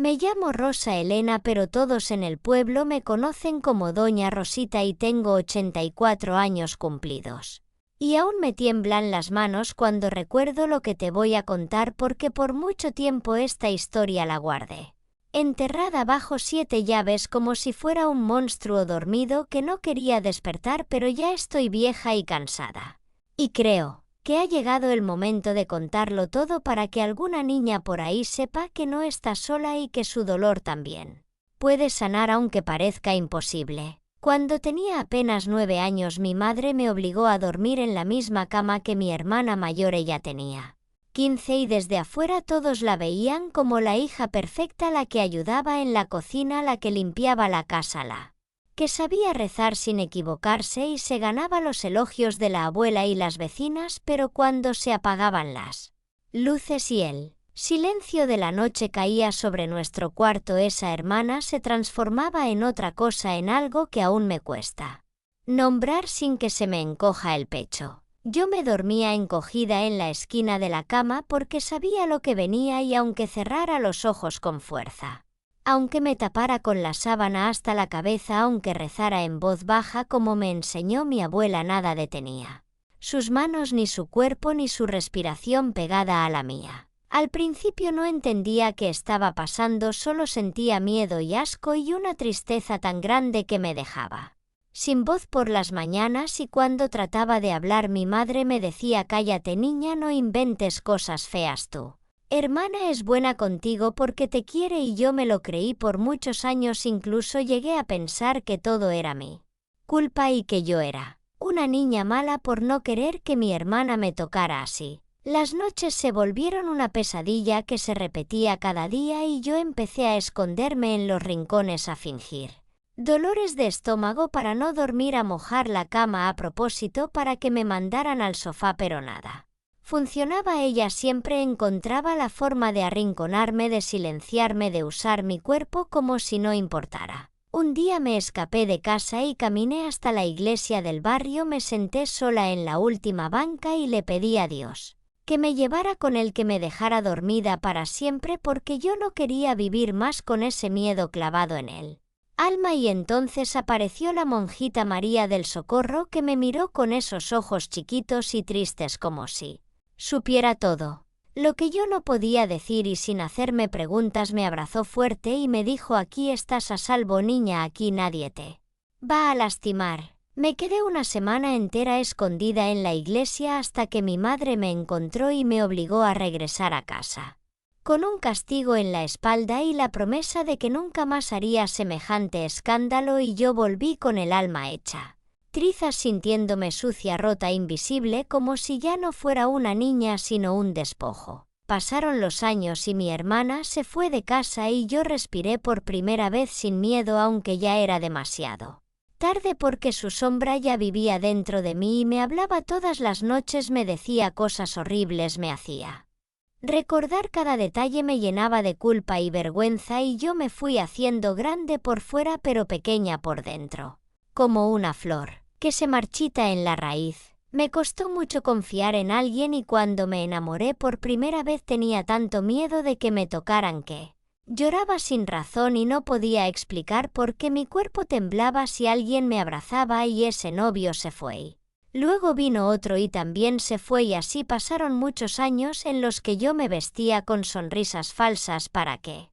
Me llamo Rosa Elena, pero todos en el pueblo me conocen como Doña Rosita y tengo 84 años cumplidos. Y aún me tiemblan las manos cuando recuerdo lo que te voy a contar porque por mucho tiempo esta historia la guardé enterrada bajo 7 llaves como si fuera un monstruo dormido que no quería despertar, pero ya estoy vieja y cansada. Y creo que ha llegado el momento de contarlo todo para que alguna niña por ahí sepa que no está sola y que su dolor también puede sanar aunque parezca imposible. Cuando tenía apenas 9 años mi madre me obligó a dormir en la misma cama que mi hermana mayor. Ella tenía 15 y desde afuera todos la veían como la hija perfecta, la que ayudaba en la cocina, la que limpiaba la casa, la que sabía rezar sin equivocarse y se ganaba los elogios de la abuela y las vecinas, pero cuando se apagaban las luces y el silencio de la noche caía sobre nuestro cuarto, esa hermana se transformaba en otra cosa, en algo que aún me cuesta nombrar sin que se me encoja el pecho. Yo me dormía encogida en la esquina de la cama porque sabía lo que venía y aunque cerrara los ojos con fuerza, aunque me tapara con la sábana hasta la cabeza, aunque rezara en voz baja como me enseñó mi abuela, nada detenía sus manos, ni su cuerpo, ni su respiración pegada a la mía. Al principio no entendía qué estaba pasando, solo sentía miedo y asco y una tristeza tan grande que me dejaba sin voz por las mañanas, y cuando trataba de hablar mi madre me decía: cállate niña, no inventes cosas feas, tu hermana es buena contigo porque te quiere. Y yo me lo creí por muchos años, incluso llegué a pensar que todo era mi culpa y que yo era una niña mala por no querer que mi hermana me tocara así. Las noches se volvieron una pesadilla que se repetía cada día y yo empecé a esconderme en los rincones, a fingir dolores de estómago para no dormir, a mojar la cama a propósito para que me mandaran al sofá, pero nada funcionaba. Ella siempre encontraba la forma de arrinconarme, de silenciarme, de usar mi cuerpo como si no importara. Un día me escapé de casa y caminé hasta la iglesia del barrio, me senté sola en la última banca y le pedí a Dios que me llevara con él, que me dejara dormida para siempre, porque yo no quería vivir más con ese miedo clavado en él alma. Y entonces apareció la monjita María del Socorro, que me miró con esos ojos chiquitos y tristes como si supiera todo lo que yo no podía decir, y sin hacerme preguntas me abrazó fuerte y me dijo: aquí estás a salvo niña, aquí nadie te va a lastimar. Me quedé una semana entera escondida en la iglesia hasta que mi madre me encontró y me obligó a regresar a casa con un castigo en la espalda y la promesa de que nunca más haría semejante escándalo, y yo volví con el alma hecha trizas, sintiéndome sucia, rota, invisible, como si ya no fuera una niña sino un despojo. Pasaron los años y mi hermana se fue de casa y yo respiré por primera vez sin miedo, aunque ya era demasiado tarde porque su sombra ya vivía dentro de mí y me hablaba todas las noches, me decía cosas horribles, me hacía recordar cada detalle, me llenaba de culpa y vergüenza, y yo me fui haciendo grande por fuera pero pequeña por dentro, como una flor que se marchita en la raíz. Me costó mucho confiar en alguien y cuando me enamoré por primera vez tenía tanto miedo de que me tocaran que lloraba sin razón y no podía explicar por qué mi cuerpo temblaba si alguien me abrazaba. Y ese novio se fue. Luego vino otro y también se fue, y así pasaron muchos años en los que yo me vestía con sonrisas falsas para que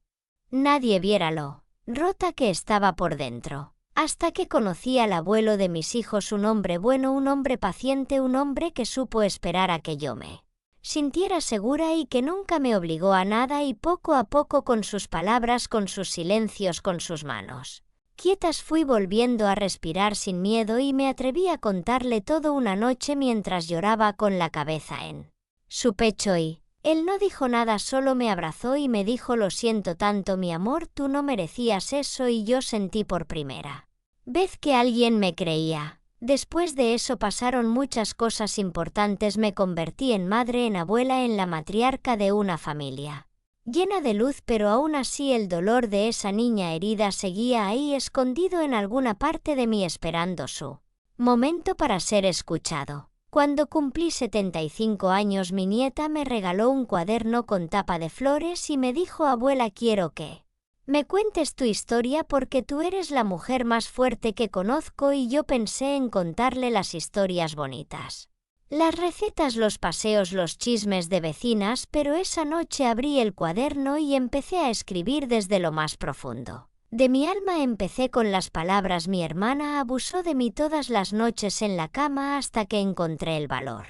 nadie viera lo rota que estaba por dentro. Hasta que conocí al abuelo de mis hijos, un hombre bueno, un hombre paciente, un hombre que supo esperar a que yo me sintiera segura y que nunca me obligó a nada, y poco a poco, con sus palabras, con sus silencios, con sus manos quietas, fui volviendo a respirar sin miedo y me atreví a contarle todo una noche mientras lloraba con la cabeza en su pecho, y él no dijo nada, solo me abrazó y me dijo: lo siento tanto mi amor, tú no merecías eso. Y yo sentí por primera vez que alguien me creía. Después de eso pasaron muchas cosas importantes, me convertí en madre, en abuela, en la matriarca de una familia llena de luz, pero aún así el dolor de esa niña herida seguía ahí, escondido en alguna parte de mí, esperando su momento para ser escuchado. Cuando cumplí 75 años, mi nieta me regaló un cuaderno con tapa de flores y me dijo: abuela, quiero que me cuentes tu historia porque tú eres la mujer más fuerte que conozco y yo pensé en contarle las historias bonitas. Las recetas, los paseos, los chismes de vecinas, pero esa noche abrí el cuaderno y empecé a escribir desde lo más profundo. De mi alma empecé con las palabras: mi hermana abusó de mí todas las noches en la cama hasta que encontré el valor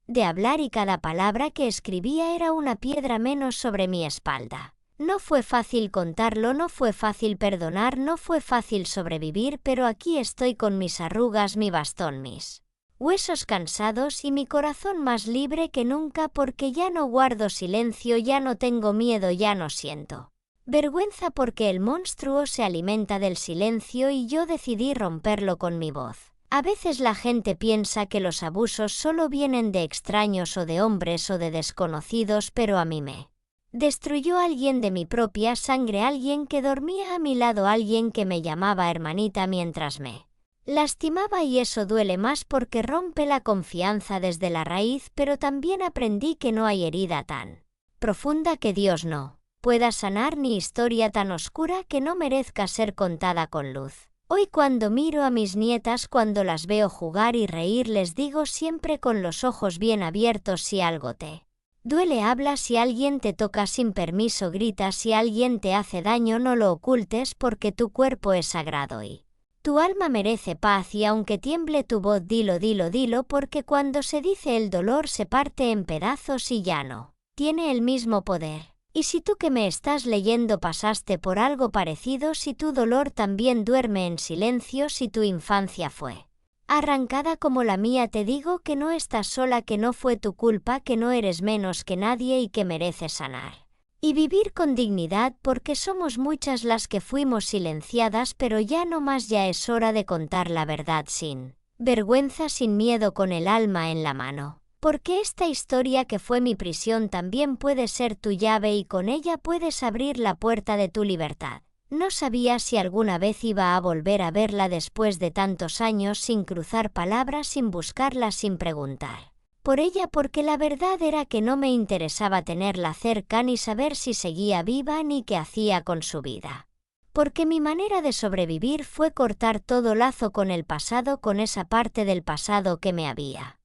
de hablar y cada palabra que escribía era una piedra menos sobre mi espalda. No fue fácil contarlo, no fue fácil perdonar, no fue fácil sobrevivir, pero aquí estoy con mis arrugas, mi bastón, mis huesos cansados y mi corazón más libre que nunca porque ya no guardo silencio, ya no tengo miedo, ya no siento vergüenza porque el monstruo se alimenta del silencio y yo decidí romperlo con mi voz. A veces la gente piensa que los abusos solo vienen de extraños o de hombres o de desconocidos, pero a mí me destruyó alguien de mi propia sangre, alguien que dormía a mi lado, alguien que me llamaba hermanita mientras me lastimaba y eso duele más porque rompe la confianza desde la raíz, pero también aprendí que no hay herida tan profunda que Dios no pueda sanar ni historia tan oscura que no merezca ser contada con luz. Hoy cuando miro a mis nietas, cuando las veo jugar y reír, les digo siempre con los ojos bien abiertos: si algo te duele, habla; si alguien te toca sin permiso, grita; si alguien te hace daño, no lo ocultes porque tu cuerpo es sagrado y tu alma merece paz, y aunque tiemble tu voz, dilo, dilo, dilo, porque cuando se dice el dolor se parte en pedazos y ya no tiene el mismo poder. Y si tú que me estás leyendo pasaste por algo parecido, si tu dolor también duerme en silencio, si tu infancia fue arrancada como la mía, te digo que no estás sola, que no fue tu culpa, que no eres menos que nadie y que mereces sanar y vivir con dignidad, porque somos muchas las que fuimos silenciadas, pero ya no más, ya es hora de contar la verdad sin vergüenza, sin miedo, con el alma en la mano. Porque esta historia que fue mi prisión también puede ser tu llave y con ella puedes abrir la puerta de tu libertad. No sabía si alguna vez iba a volver a verla después de tantos años, sin cruzar palabras, sin buscarla, sin preguntar por ella, porque la verdad era que no me interesaba tenerla cerca, ni saber si seguía viva ni qué hacía con su vida. Porque mi manera de sobrevivir fue cortar todo lazo con el pasado, con esa parte del pasado que me había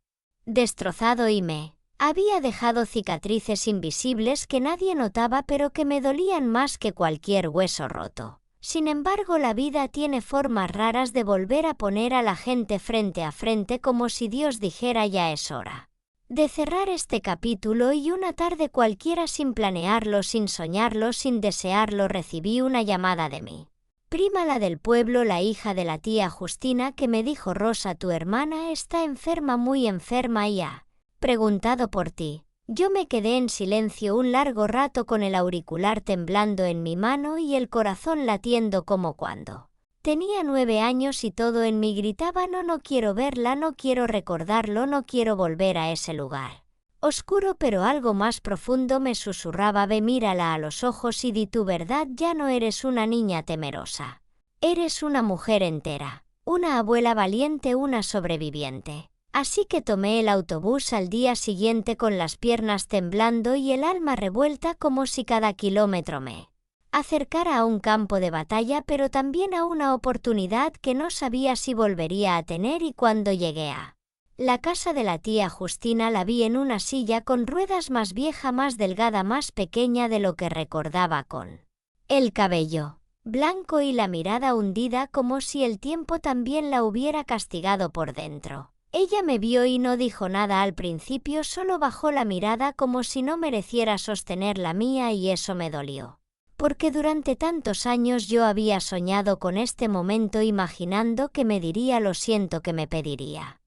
destrozado y me había dejado cicatrices invisibles que nadie notaba, pero que me dolían más que cualquier hueso roto. Sin embargo, la vida tiene formas raras de volver a poner a la gente frente a frente, como si Dios dijera: ya es hora de cerrar este capítulo. Y una tarde cualquiera, sin planearlo, sin soñarlo, sin desearlo, recibí una llamada de mi prima, la del pueblo, la hija de la tía Justina, que me dijo: Rosa, tu hermana está enferma, muy enferma, y ha preguntado por ti. Yo me quedé en silencio un largo rato con el auricular temblando en mi mano y el corazón latiendo como cuando tenía 9 años, y todo en mí gritaba: no, no quiero verla, no quiero recordarlo, no quiero volver a ese lugar oscuro. Pero algo más profundo me susurraba: ve, mírala a los ojos y di tu verdad, ya no eres una niña temerosa. Eres una mujer entera, una abuela valiente, una sobreviviente. Así que tomé el autobús al día siguiente con las piernas temblando y el alma revuelta, como si cada kilómetro me acercara a un campo de batalla, pero también a una oportunidad que no sabía si volvería a tener. Y cuando llegué a la casa de la tía Justina, la vi en una silla con ruedas, más vieja, más delgada, más pequeña de lo que recordaba, con el cabello blanco y la mirada hundida, como si el tiempo también la hubiera castigado por dentro. Ella me vio y no dijo nada al principio, solo bajó la mirada como si no mereciera sostener la mía, y eso me dolió. Porque durante tantos años yo había soñado con este momento, imaginando que me diría lo siento, que me pediría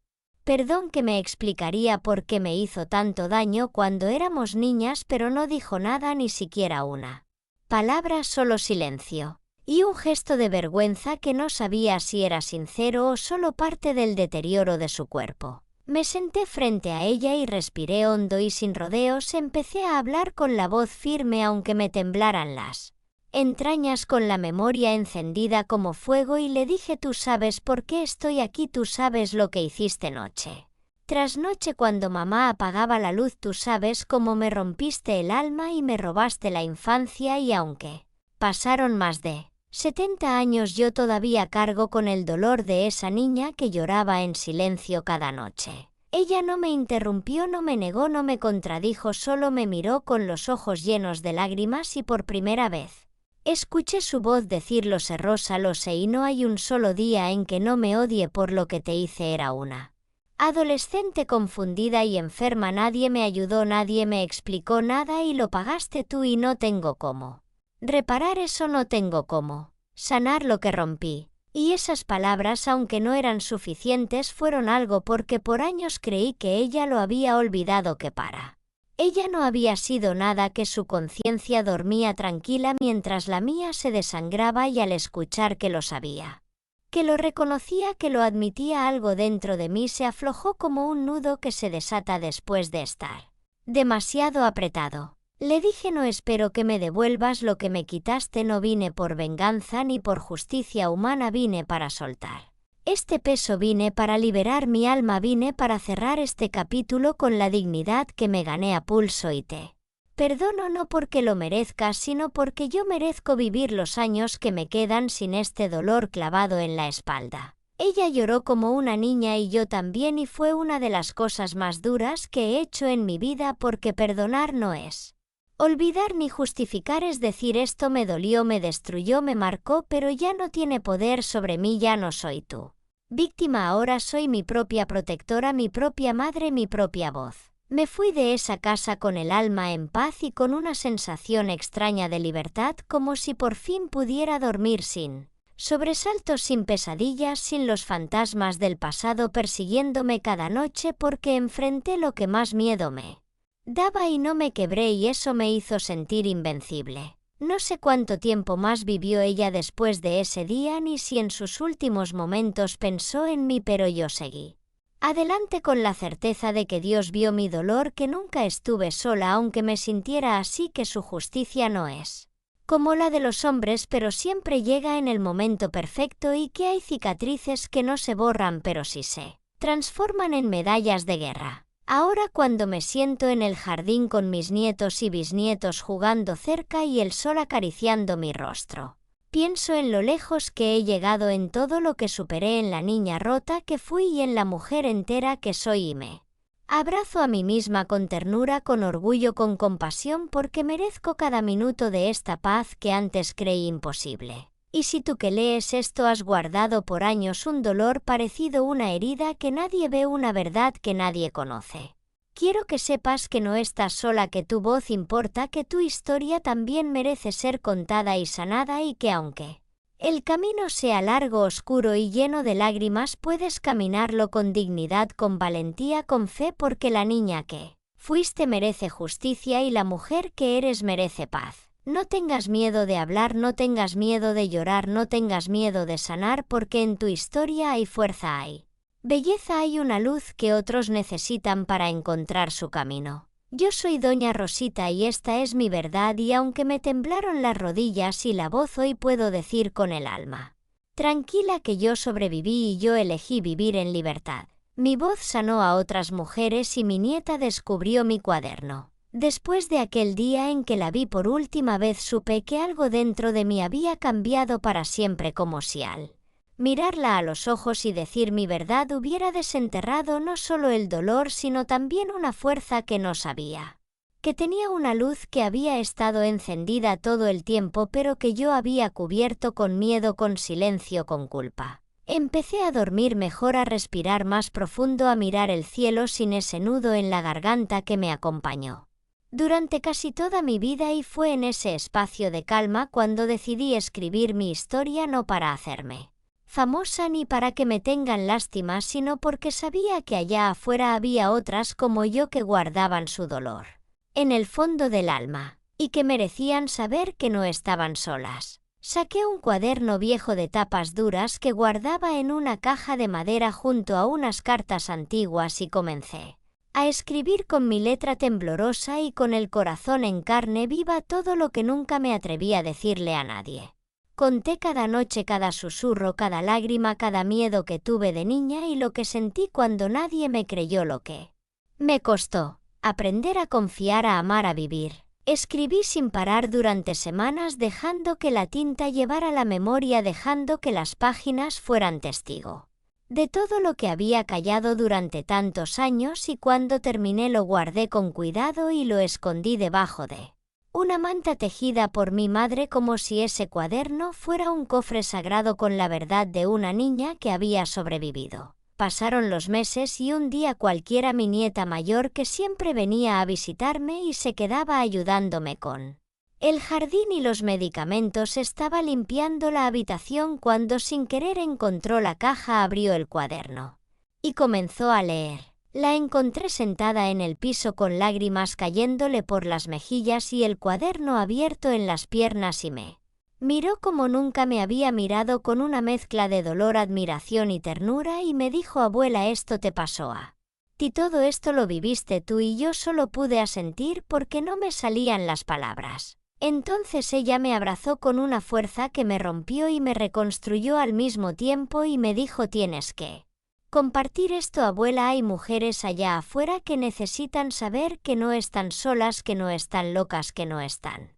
perdón, que me explicaría por qué me hizo tanto daño cuando éramos niñas, pero no dijo nada, ni siquiera una palabra, solo silencio y un gesto de vergüenza que no sabía si era sincero o solo parte del deterioro de su cuerpo. Me senté frente a ella y respiré hondo y sin rodeos empecé a hablar con la voz firme, aunque me temblaran las entrañas, con la memoria encendida como fuego, y le dije: tú sabes por qué estoy aquí, tú sabes lo que hiciste noche tras noche cuando mamá apagaba la luz, tú sabes cómo me rompiste el alma y me robaste la infancia, y aunque Pasaron más de 70 años, yo todavía cargo con el dolor de esa niña que lloraba en silencio cada noche. Ella no me interrumpió, no me negó, no me contradijo, solo me miró con los ojos llenos de lágrimas y por primera vez escuché su voz decir: lo sé, Rosa, lo sé, y no hay un solo día en que no me odie por lo que te hice. Era una adolescente confundida y enferma, nadie me ayudó, nadie me explicó nada y lo pagaste tú y no tengo cómo reparar eso, no tengo cómo sanar lo que rompí. Y esas palabras, aunque no eran suficientes, fueron algo, porque por años creí que ella lo había olvidado, que para ella no había sido nada, que su conciencia dormía tranquila mientras la mía se desangraba, y al escuchar que lo sabía, que lo reconocía, que lo admitía, algo dentro de mí se aflojó como un nudo que se desata después de estar demasiado apretado. Le dije: no espero que me devuelvas lo que me quitaste, no vine por venganza ni por justicia humana, vine para soltar este peso, vine para liberar mi alma, vine para cerrar este capítulo con la dignidad que me gané a pulso, y te perdono no porque lo merezcas, sino porque yo merezco vivir los años que me quedan sin este dolor clavado en la espalda. Ella lloró como una niña y yo también, y fue una de las cosas más duras que he hecho en mi vida, porque perdonar no es olvidar ni justificar, es decir, esto me dolió, me destruyó, me marcó, pero ya no tiene poder sobre mí, ya no soy tu víctima, ahora soy mi propia protectora, mi propia madre, mi propia voz. Me fui de esa casa con el alma en paz y con una sensación extraña de libertad, como si por fin pudiera dormir sin sobresaltos, sin pesadillas, sin los fantasmas del pasado persiguiéndome cada noche, porque enfrenté lo que más miedo me daba y no me quebré, y eso me hizo sentir invencible. No sé cuánto tiempo más vivió ella después de ese día, ni si en sus últimos momentos pensó en mí, pero yo seguí adelante con la certeza de que Dios vio mi dolor, que nunca estuve sola, aunque me sintiera así, que su justicia no es como la de los hombres, pero siempre llega en el momento perfecto, y que hay cicatrices que no se borran, pero sí se transforman en medallas de guerra. Ahora, cuando me siento en el jardín con mis nietos y bisnietos jugando cerca y el sol acariciando mi rostro, pienso en lo lejos que he llegado, en todo lo que superé, en la niña rota que fui y en la mujer entera que soy, y me abrazo a mí misma con ternura, con orgullo, con compasión, porque merezco cada minuto de esta paz que antes creí imposible. Y si tú que lees esto has guardado por años un dolor parecido, una herida que nadie ve, una verdad que nadie conoce, quiero que sepas que no estás sola, que tu voz importa, que tu historia también merece ser contada y sanada, y que aunque el camino sea largo, oscuro y lleno de lágrimas, puedes caminarlo con dignidad, con valentía, con fe, porque la niña que fuiste merece justicia y la mujer que eres merece paz. No tengas miedo de hablar, no tengas miedo de llorar, no tengas miedo de sanar, porque en tu historia hay fuerza, hay belleza, hay una luz que otros necesitan para encontrar su camino. Yo soy Doña Rosita y esta es mi verdad, y aunque me temblaron las rodillas y la voz, hoy puedo decir con el alma tranquila que yo sobreviví y yo elegí vivir en libertad. Mi voz sanó a otras mujeres y mi nieta descubrió mi cuaderno. Después de aquel día en que la vi por última vez, supe que algo dentro de mí había cambiado para siempre, como si al mirarla a los ojos y decir mi verdad hubiera desenterrado no solo el dolor, sino también una fuerza que no sabía, que tenía una luz que había estado encendida todo el tiempo, pero que yo había cubierto con miedo, con silencio, con culpa. Empecé a dormir mejor, a respirar más profundo, a mirar el cielo sin ese nudo en la garganta que me acompañó durante casi toda mi vida, y fue en ese espacio de calma cuando decidí escribir mi historia, no para hacerme famosa ni para que me tengan lástima, sino porque sabía que allá afuera había otras como yo que guardaban su dolor en el fondo del alma, y que merecían saber que no estaban solas. Saqué un cuaderno viejo de tapas duras que guardaba en una caja de madera junto a unas cartas antiguas, y comencé a escribir con mi letra temblorosa y con el corazón en carne viva todo lo que nunca me atreví a decirle a nadie. Conté cada noche, cada susurro, cada lágrima, cada miedo que tuve de niña y lo que sentí cuando nadie me creyó, lo que me costó aprender a confiar, a amar, a vivir. Escribí sin parar durante semanas, dejando que la tinta llevara la memoria, dejando que las páginas fueran testigo de todo lo que había callado durante tantos años, y cuando terminé lo guardé con cuidado y lo escondí debajo de una manta tejida por mi madre, como si ese cuaderno fuera un cofre sagrado con la verdad de una niña que había sobrevivido. Pasaron los meses y un día cualquiera mi nieta mayor, que siempre venía a visitarme y se quedaba ayudándome con el jardín y los medicamentos, estaba limpiando la habitación cuando sin querer encontró la caja, abrió el cuaderno y comenzó a leer. La encontré sentada en el piso con lágrimas cayéndole por las mejillas y el cuaderno abierto en las piernas, y me miró como nunca me había mirado, con una mezcla de dolor, admiración y ternura, y me dijo: abuela, esto te pasó a ti, todo esto lo viviste tú. Y yo solo pude asentir porque no me salían las palabras. Entonces ella me abrazó con una fuerza que me rompió y me reconstruyó al mismo tiempo, y me dijo: tienes que compartir esto, abuela, hay mujeres allá afuera que necesitan saber que no están solas, que no están locas, que no están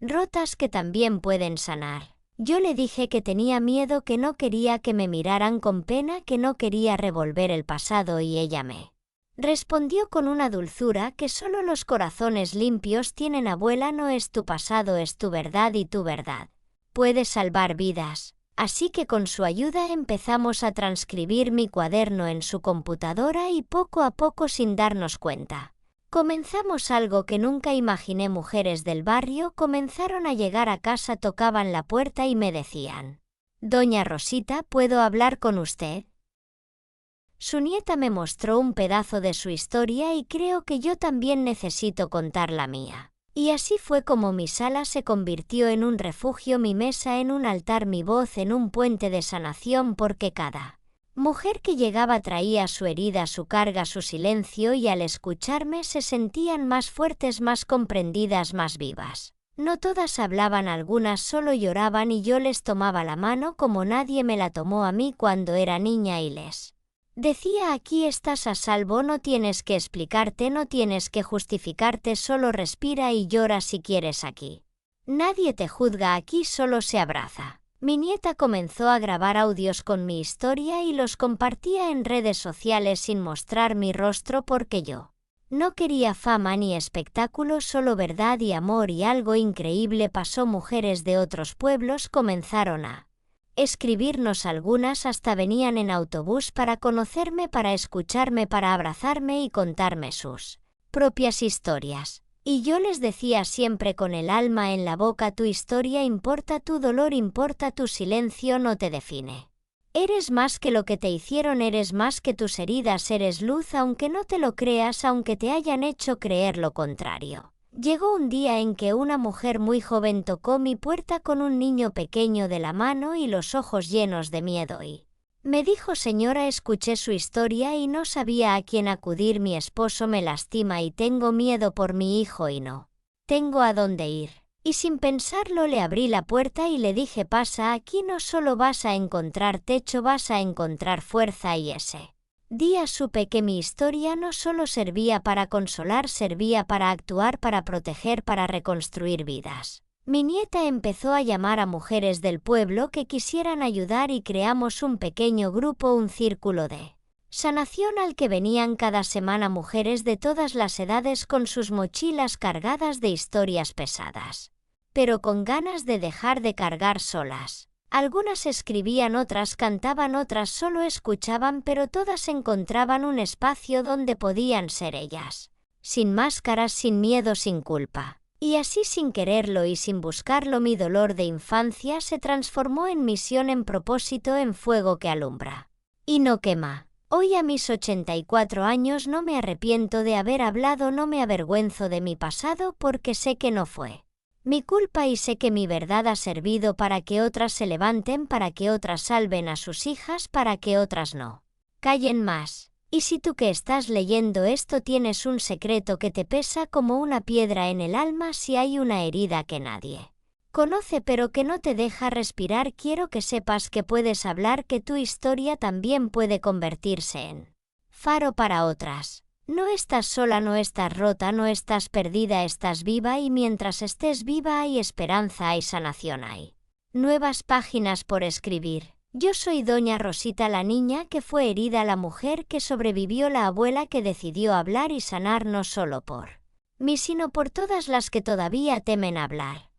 rotas, que también pueden sanar. Yo le dije que tenía miedo, que no quería que me miraran con pena, que no quería revolver el pasado, y ella me respondió con una dulzura que solo los corazones limpios tienen: abuela, no es tu pasado, es tu verdad, y tu verdad puede salvar vidas. Así que con su ayuda empezamos a transcribir mi cuaderno en su computadora, y poco a poco, sin darnos cuenta, comenzamos algo que nunca imaginé. Mujeres del barrio comenzaron a llegar a casa, tocaban la puerta y me decían: Doña Rosita, ¿puedo hablar con usted? Su nieta me mostró un pedazo de su historia y creo que yo también necesito contar la mía. Y así fue como mi sala se convirtió en un refugio, mi mesa en un altar, mi voz en un puente de sanación, porque cada mujer que llegaba traía su herida, su carga, su silencio, y al escucharme se sentían más fuertes, más comprendidas, más vivas. No todas hablaban, algunas solo lloraban, y yo les tomaba la mano como nadie me la tomó a mí cuando era niña, y les decía: aquí estás a salvo, no tienes que explicarte, no tienes que justificarte, solo respira y llora si quieres aquí. Nadie te juzga aquí, solo se abraza. Mi nieta comenzó a grabar audios con mi historia y los compartía en redes sociales sin mostrar mi rostro, porque yo no quería fama ni espectáculo, solo verdad y amor. Y algo increíble pasó: mujeres de otros pueblos comenzaron a escribirnos, algunas hasta venían en autobús para conocerme, para escucharme, para abrazarme y contarme sus propias historias. Y yo les decía siempre con el alma en la boca: tu historia importa, tu dolor importa, tu silencio no te define. Eres más que lo que te hicieron, eres más que tus heridas, eres luz, aunque no te lo creas, aunque te hayan hecho creer lo contrario. Llegó un día en que una mujer muy joven tocó mi puerta con un niño pequeño de la mano y los ojos llenos de miedo, y me dijo: señora, escuché su historia y no sabía a quién acudir, mi esposo me lastima y tengo miedo por mi hijo y no tengo a dónde ir. Y sin pensarlo le abrí la puerta y le dije: pasa, aquí no solo vas a encontrar techo, vas a encontrar fuerza. Y ese día supe que mi historia no solo servía para consolar, servía para actuar, para proteger, para reconstruir vidas. Mi nieta empezó a llamar a mujeres del pueblo que quisieran ayudar y creamos un pequeño grupo, un círculo de sanación al que venían cada semana mujeres de todas las edades con sus mochilas cargadas de historias pesadas, pero con ganas de dejar de cargar solas. Algunas escribían, otras cantaban, otras solo escuchaban, pero todas encontraban un espacio donde podían ser ellas, sin máscaras, sin miedo, sin culpa. Y así, sin quererlo y sin buscarlo, mi dolor de infancia se transformó en misión, en propósito, en fuego que alumbra y no quema. Hoy, a mis 84 años, no me arrepiento de haber hablado, no me avergüenzo de mi pasado, porque sé que no fue mi culpa y sé que mi verdad ha servido para que otras se levanten, para que otras salven a sus hijas, para que otras no callen más. Y si tú que estás leyendo esto tienes un secreto que te pesa como una piedra en el alma, si hay una herida que nadie conoce pero que no te deja respirar, quiero que sepas que puedes hablar, que tu historia también puede convertirse en faro para otras. No estás sola, no estás rota, no estás perdida, estás viva y mientras estés viva hay esperanza, hay sanación, hay nuevas páginas por escribir. Yo soy doña Rosita, la niña que fue herida, la mujer que sobrevivió, la abuela que decidió hablar y sanar no solo por mí sino por todas las que todavía temen hablar.